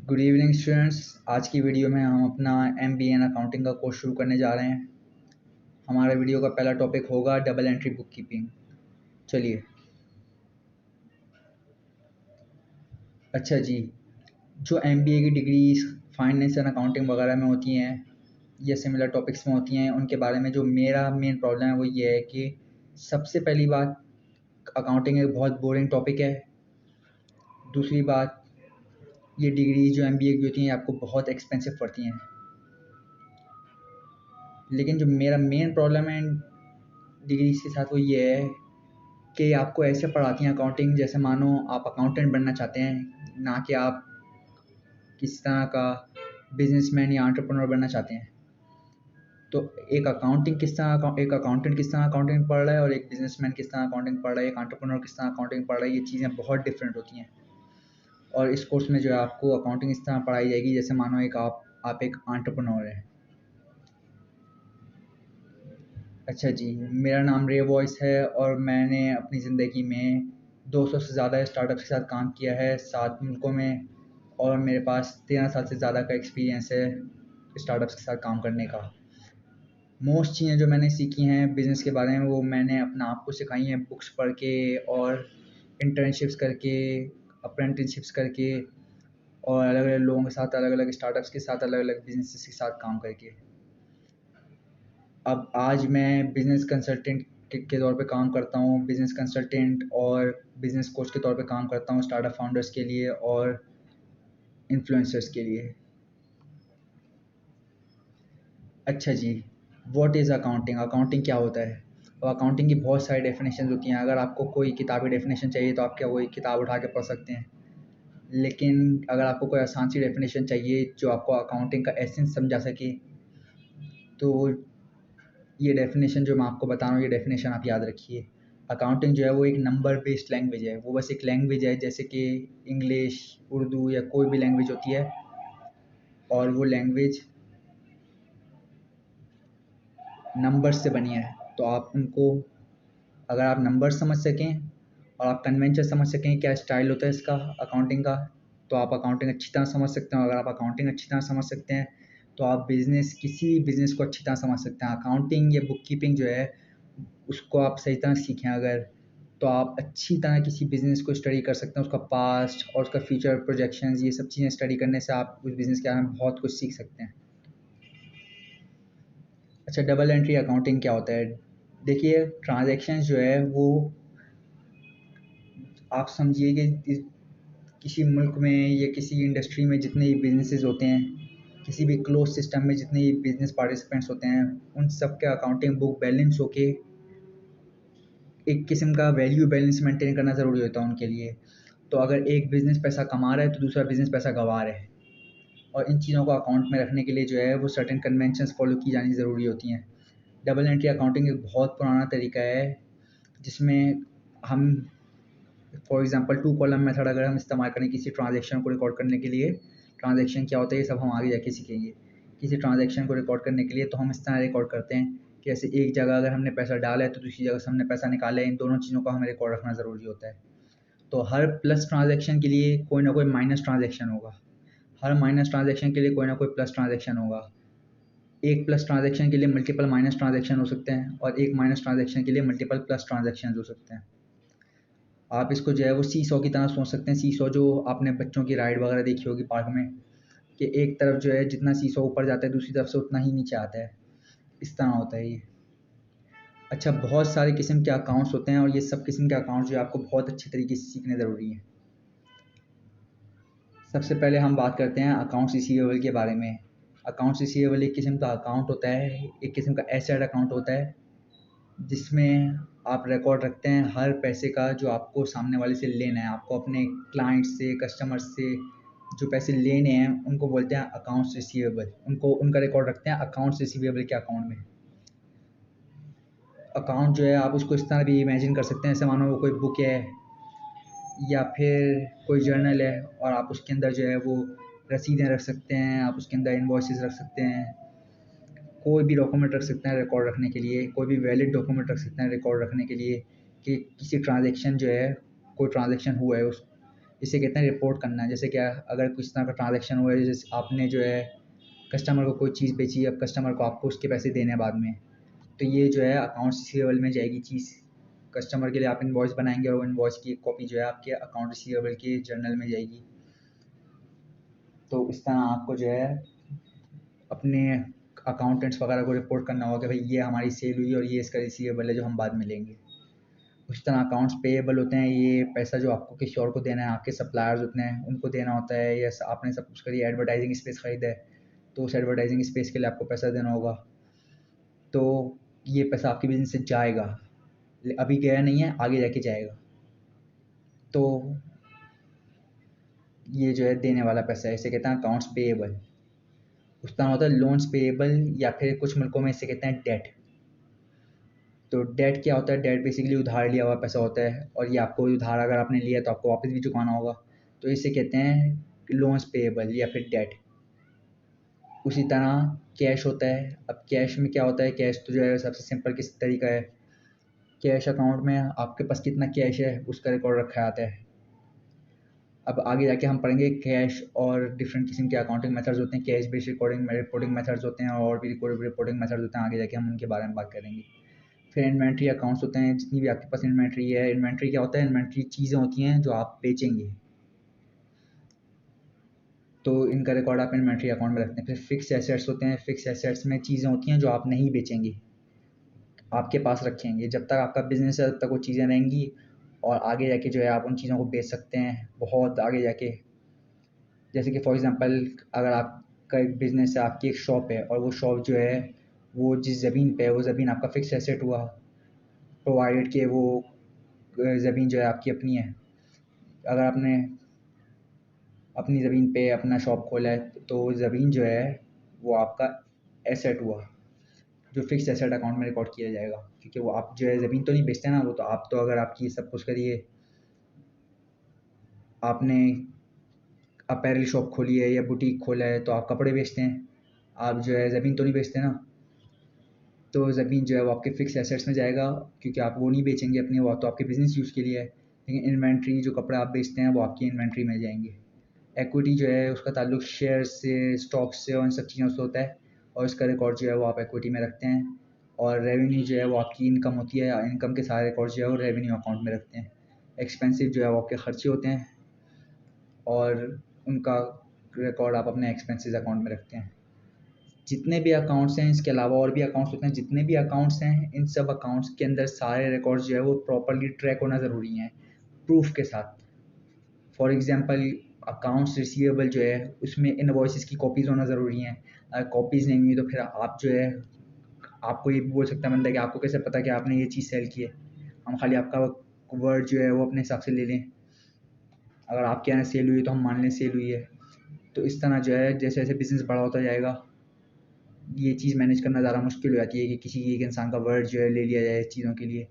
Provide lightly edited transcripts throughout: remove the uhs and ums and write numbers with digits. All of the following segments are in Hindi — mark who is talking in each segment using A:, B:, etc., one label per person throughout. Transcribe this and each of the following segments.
A: Good evening students. आज की वीडियो में हम अपना एमबीए इन अकाउंटिंग का कोर्स शुरू करने जा रहे हैं। हमारे वीडियो का पहला टॉपिक होगा डबल एंट्री बुक कीपिंग। चलिए। अच्छा जी, जो एमबीए की डिग्रीज फाइनेंस एंड अकाउंटिंग वगैरह में होती हैं या सिमिलर टॉपिक्स में होती हैं, उनके बारे में जो मेरा मेन प्रॉब्लम है वो ये है कि सबसे पहली बात, अकाउंटिंग एक बहुत बोरिंग टॉपिक है। दूसरी बात, ये डिग्री जो एमबीए की होती हैं आपको बहुत एक्सपेंसिव पड़ती हैं। लेकिन जो मेरा मेन प्रॉब्लम है डिग्रीज के साथ वो ये है कि आपको ऐसे पढ़ाती हैं अकाउंटिंग जैसे मानो आप अकाउंटेंट बनना चाहते हैं, ना कि आप किस तरह का बिजनेसमैन या एंटरप्रेन्योर बनना चाहते हैं। तो एक अकाउंटेंट किस तरह अकाउंटिंग पढ़ रहा है और एक बिजनेसमैन किस तरह अकाउंटिंग पढ़ रहा है, एक एंटरप्रेन्योर किस तरह अकाउंटिंग पढ़ रहा है, ये चीज़ें बहुत डिफरेंट होती हैं। और इस कोर्स में जो है आपको अकाउंटिंग इस तरह पढ़ाई जाएगी जैसे मानो एक आप एक एंटरप्रेन्योर हैं। अच्छा जी, मेरा नाम रे वॉइस है और मैंने अपनी ज़िंदगी में 200 से ज़्यादा स्टार्टअप्स के साथ काम किया है 7 मुल्कों में, और मेरे पास 13 साल से ज़्यादा का एक्सपीरियंस है स्टार्टअप्स के साथ काम करने का। मोस्ट चीज़ें जो मैंने सीखी हैं बिज़नेस के बारे में वो मैंने अपना आप को सिखाई हैं बुक्स पढ़ के और इंटर्नशिप्स करके, अप्रेंटिसशिप्स करके, और अलग-अलग लोगों के साथ, अलग-अलग स्टार्टअप्स के साथ, अलग-अलग बिज़नेसेस के साथ काम करके। अब आज मैं बिज़नेस कंसल्टेंट के तौर पे काम करता हूँ, बिज़नेस कंसल्टेंट और बिज़नेस कोच के तौर पे काम करता हूँ स्टार्टअप फाउंडर्स के लिए और इन्फ्लुएंसर्स के लिए। अच्छा जी, व्हाट इज़ अकाउंटिंग? अकाउंटिंग क्या होता है? और अकाउंटिंग की बहुत सारी डेफिनेशन होती हैं। अगर आपको कोई किताबी डेफिनेशन चाहिए तो आप क्या वही किताब उठा के पढ़ सकते हैं। लेकिन अगर आपको कोई आसान सी डेफिनेशन चाहिए जो आपको अकाउंटिंग का एसेंस समझा सके, तो ये डेफिनेशन जो मैं आपको बता रहा हूँ, ये डेफिनेशन आप याद रखिए। अकाउंटिंग जो है वो एक नंबर बेस्ड लैंग्वेज है। वो बस एक लैंग्वेज है जैसे कि इंग्लिश, उर्दू या कोई भी लैंग्वेज होती है, और वो लैंग्वेज नंबर्स से बनी है। तो आप उनको, अगर आप नंबर समझ सकें और आप कन्वेंशन समझ सकें क्या स्टाइल होता है इसका अकाउंटिंग का, तो आप अकाउंटिंग अच्छी तरह समझ सकते हो। अगर आप अकाउंटिंग अच्छी तरह समझ सकते हैं तो आप किसी भी बिज़नेस को अच्छी तरह समझ सकते हैं। अकाउंटिंग या बुक कीपिंग जो है उसको आप सही तरह सीखें अगर, तो आप अच्छी तरह किसी बिज़नेस को स्टडी कर सकते हैं, उसका पास्ट और उसका फ्यूचर प्रोजेक्शंस, ये सब चीज़ें स्टडी करने से आप उस बिज़नेस के बारे में बहुत कुछ सीख सकते हैं। अच्छा, डबल एंट्री अकाउंटिंग क्या होता है? देखिए, ट्रांजैक्शंस जो है वो आप समझिए कि किसी मुल्क में या किसी इंडस्ट्री में जितने भी बिजनेसेस होते हैं, किसी भी क्लोज सिस्टम में जितने भी बिजनेस पार्टिसिपेंट्स होते हैं, उन सब के अकाउंटिंग बुक बैलेंस होके एक किस्म का वैल्यू बैलेंस मेंटेन करना ज़रूरी होता है उनके लिए। तो अगर एक बिज़नेस पैसा कमा रहा है तो दूसरा बिज़नेस पैसा गँवा रहा है, और इन चीज़ों को अकाउंट में रखने के लिए जो है वो सर्टेन कन्वेंशंस फॉलो की जानी ज़रूरी होती हैं। डबल एंट्री अकाउंटिंग एक बहुत पुराना तरीका है जिसमें हम फॉर एग्जांपल 2 कॉलम मेथड अगर हम इस्तेमाल करें किसी ट्रांज़ैक्शन को रिकॉर्ड करने के लिए, ट्रांज़ैक्शन क्या होता है ये सब हम आगे जाके सीखेंगे। किसी ट्रांज़ैक्शन को रिकॉर्ड करने के लिए तो हम इस तरह रिकॉर्ड करते हैं कि ऐसे एक जगह अगर हमने पैसा डाला है तो दूसरी जगह से हमने पैसा निकाला है, इन दोनों चीज़ों का हमें रिकॉर्ड रखना ज़रूरी होता है। तो हर प्लस ट्रांज़ैक्शन के लिए कोई ना कोई माइनस ट्रांज़ैक्शन होगा, हर माइनस ट्रांज़ैक्शन के लिए कोई ना कोई प्लस ट्रांज़ैक्शन होगा। एक प्लस ट्रांज़ैक्शन के लिए मल्टीपल माइनस ट्रांज़ैक्शन हो सकते हैं और एक माइनस ट्रांज़ैक्शन के लिए मल्टीपल प्लस ट्रांज़ैक्शंस हो सकते हैं। आप इसको जो है वो सीसॉ की तरह सोच सकते हैं। सीसॉ जो आपने बच्चों की राइड वगैरह देखी होगी पार्क में, कि एक तरफ जो है जितना सीसॉ ऊपर जाता है दूसरी तरफ से उतना ही नीचे आता है, इस तरह होता है ये। अच्छा, बहुत सारे किस्म के अकाउंट्स होते हैं और ये सब किस्म के अकाउंट्स जो है आपको बहुत अच्छे तरीके से सीखने ज़रूरी हैं। सबसे पहले हम बात करते हैं अकाउंट्स रिसीवेबल के बारे में। अकाउंट्स रिसीवेबल एक किस्म का अकाउंट होता है, एक किस्म का एसेट अकाउंट होता है जिसमें आप रिकॉर्ड रखते हैं हर पैसे का जो आपको सामने वाले से लेना है। आपको अपने क्लाइंट से, कस्टमर से जो पैसे लेने हैं उनको बोलते हैं अकाउंट्स रिसीवेबल। उनको उनका रिकॉर्ड रखते हैं अकाउंट्स रिसीवेबल के अकाउंट में। अकाउंट जो है आप उसको इस तरह भी इमेजिन कर सकते हैं जैसे मानो वो कोई बुक है या फिर कोई जर्नल है, और आप उसके अंदर जो है वो रसीदें रख सकते हैं, आप उसके अंदर इन्वॉइसेस रख सकते हैं, कोई भी डॉक्यूमेंट रख सकते हैं रिकॉर्ड रखने के लिए, कोई भी वैलिड डॉक्यूमेंट रख सकते हैं रिकॉर्ड रखने के लिए कि किसी ट्रांजैक्शन जो है, कोई ट्रांजैक्शन हुआ है इसे कहते हैं रिपोर्ट करना। जैसे क्या अगर किस तरह का ट्रांजैक्शन हुआ है, जैसे आपने जो है कस्टमर को कोई चीज़ बेची, अब कस्टमर को आपको उसके पैसे देने हैं बाद में, तो ये जो है अकाउंट्स रिसीवेबल में जाएगी चीज़। कस्टमर के लिए आप इनवॉइस बनाएंगे और इनवॉइस की कॉपी जो है आपके अकाउंट रिसीवेबल के जर्नल में जाएगी। तो इस तरह आपको जो है अपने अकाउंटेंट्स वगैरह को रिपोर्ट करना होगा कि भाई ये हमारी सेल हुई और ये इसका रिसीवेबल है जो हम बाद में लेंगे। उस तरह अकाउंट्स पेएबल होते हैं, ये पैसा जो आपको किसी और को देना है, आपके सप्लायर्स होते हैं उनको देना होता है, या आपने सब कुछ करिए, एडवर्टाइजिंग स्पेस खरीदा है तो उस एडवर्टाइजिंग स्पेस के लिए आपको पैसा देना होगा। तो ये पैसा आपके बिजनेस से जाएगा, अभी गया नहीं है, आगे जाके जाएगा। तो ये जो है देने वाला पैसा है, इसे कहते हैं अकाउंट्स पेएबल। उस तरह होता है लोन्स पेएबल, या फिर कुछ मुल्कों में इसे कहते हैं डेट। तो डेट क्या होता है? डेट बेसिकली उधार लिया हुआ पैसा होता है, और ये आपको उधार अगर आपने लिया तो आपको वापस भी चुकाना होगा, तो इसे कहते हैं लोन्स पेएबल या फिर डेट। उसी तरह कैश होता है। अब कैश में क्या होता है? कैश तो जो है सबसे सिंपल किस तरीका है, कैश अकाउंट में आपके पास कितना कैश है उसका रिकॉर्ड रखा जाता है। अब आगे जाके हम पढ़ेंगे कैश और डिफरेंट किस्म के अकाउंटिंग मेथड्स होते हैं, कैश बेस्ड रिपोर्टिंग मेथड्स होते हैं, और भी रिपोर्टिंग मेथड्स होते हैं, आगे जाके हम उनके बारे में बात करेंगे। फिर इन्वेंट्री अकाउंट्स होते हैं, जितनी भी आपके पास इन्वेंट्री है। इन्वेंट्री क्या होता है? इन्वेंट्री चीज़ें होती हैं जो आप बेचेंगे, तो इनका रिकॉर्ड आप इन्वेंट्री अकाउंट में रखते हैं। फिर फिक्स एसेट्स होते हैं, फिक्स एसेट्स में चीज़ें होती हैं जो आप नहीं बेचेंगे, आपके पास रखेंगे, जब तक आपका बिजनेस है तब तक वो चीज़ें रहेंगी, और आगे जाके जो है आप उन चीज़ों को बेच सकते हैं बहुत आगे जाके। जैसे कि फॉर एग्जांपल, अगर आपका एक बिज़नेस है, आपकी एक शॉप है, और वो शॉप जो है वो जिस ज़मीन पे है वो ज़मीन आपका फिक्स एसेट हुआ, प्रोवाइडेड कि वो ज़मीन जो है आपकी अपनी है। अगर आपने अपनी ज़मीन पे अपना शॉप खोला है तो ज़मीन जो है वो आपका एसेट हुआ, जो फिक्स एसेट अकाउंट में रिकॉर्ड किया जाएगा, क्योंकि वो आप जो है ज़मीन तो नहीं बेचते ना, वो तो आप तो अगर आपकी सब कुछ करिए, आपने अपैरल शॉप खोली है या बुटीक खोला है तो आप कपड़े बेचते हैं, आप जो है ज़मीन तो नहीं बेचते ना। तो ज़मीन जो है वो आपके फ़िक्स एसेट्स में जाएगा, क्योंकि आप वो नहीं बेचेंगे अपने, वो तो आपके बिज़नेस यूज़ के लिए है। लेकिन इन्वेंट्री जो कपड़े आप बेचते हैं वो आपकी इन्वेंट्री में जाएंगे। इक्विटी जो है उसका ताल्लुक शेयर से, स्टॉक से और इन सब चीज़ों से होता है, और इसका रिकॉर्ड जो है वो आप इक्विटी में रखते हैं। और रेवेन्यू जो है वो आपकी इनकम होती है, इनकम के सारे रिकॉर्ड जो है वो रेवेन्यू अकाउंट में रखते हैं। एक्सपेंसिव जो है वो आपके खर्चे होते हैं, और उनका रिकॉर्ड आप अपने एक्सपेंसेस अकाउंट में रखते हैं। जितने भी अकाउंट्स हैं, इसके अलावा और भी अकाउंट्स होते हैं, जितने भी अकाउंट्स हैं इन सब अकाउंट्स के अंदर सारे रिकॉर्ड्स जो है वो प्रॉपर्ली ट्रैक होना ज़रूरी हैं, प्रूफ के साथ। फॉर एग्जांपल, अकाउंट्स रिसीवेबल जो है उसमें इनवॉइसेस की कॉपीज़ होना ज़रूरी हैं। अगर कॉपीज़ नहीं हुई तो फिर आप जो है, आपको ये भी बोल सकता है बंदा कि आपको कैसे पता कि आपने ये चीज़ सेल की है, हम खाली आपका वर्ड जो है वो अपने हिसाब से ले लें, अगर आपके यहाँ सेल हुई तो हम मान लें सेल हुई है। तो इस तरह जो है जैसे जैसे बिज़नेस बड़ा होता जाएगा, ये चीज़ मैनेज करना ज़्यादा मुश्किल हो जाती है कि किसी एक इंसान का वर्ड जो है ले लिया जाए चीज़ों के लिए।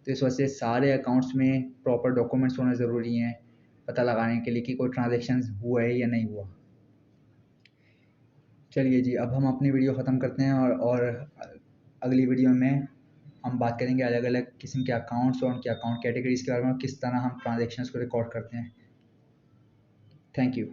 A: तो इस वजह से सारे अकाउंट्स में प्रॉपर डॉक्यूमेंट्स होना ज़रूरी हैं, पता लगाने के लिए कि कोई ट्रांजैक्शन हुआ है या नहीं हुआ। चलिए जी, अब हम अपनी वीडियो ख़त्म करते हैं, और अगली वीडियो में हम बात करेंगे अलग अलग किस्म के अकाउंट्स और उनके अकाउंट कैटेगरीज़ के बारे में, और किस तरह हम ट्रांजेक्शन्स को रिकॉर्ड करते हैं। Thank you.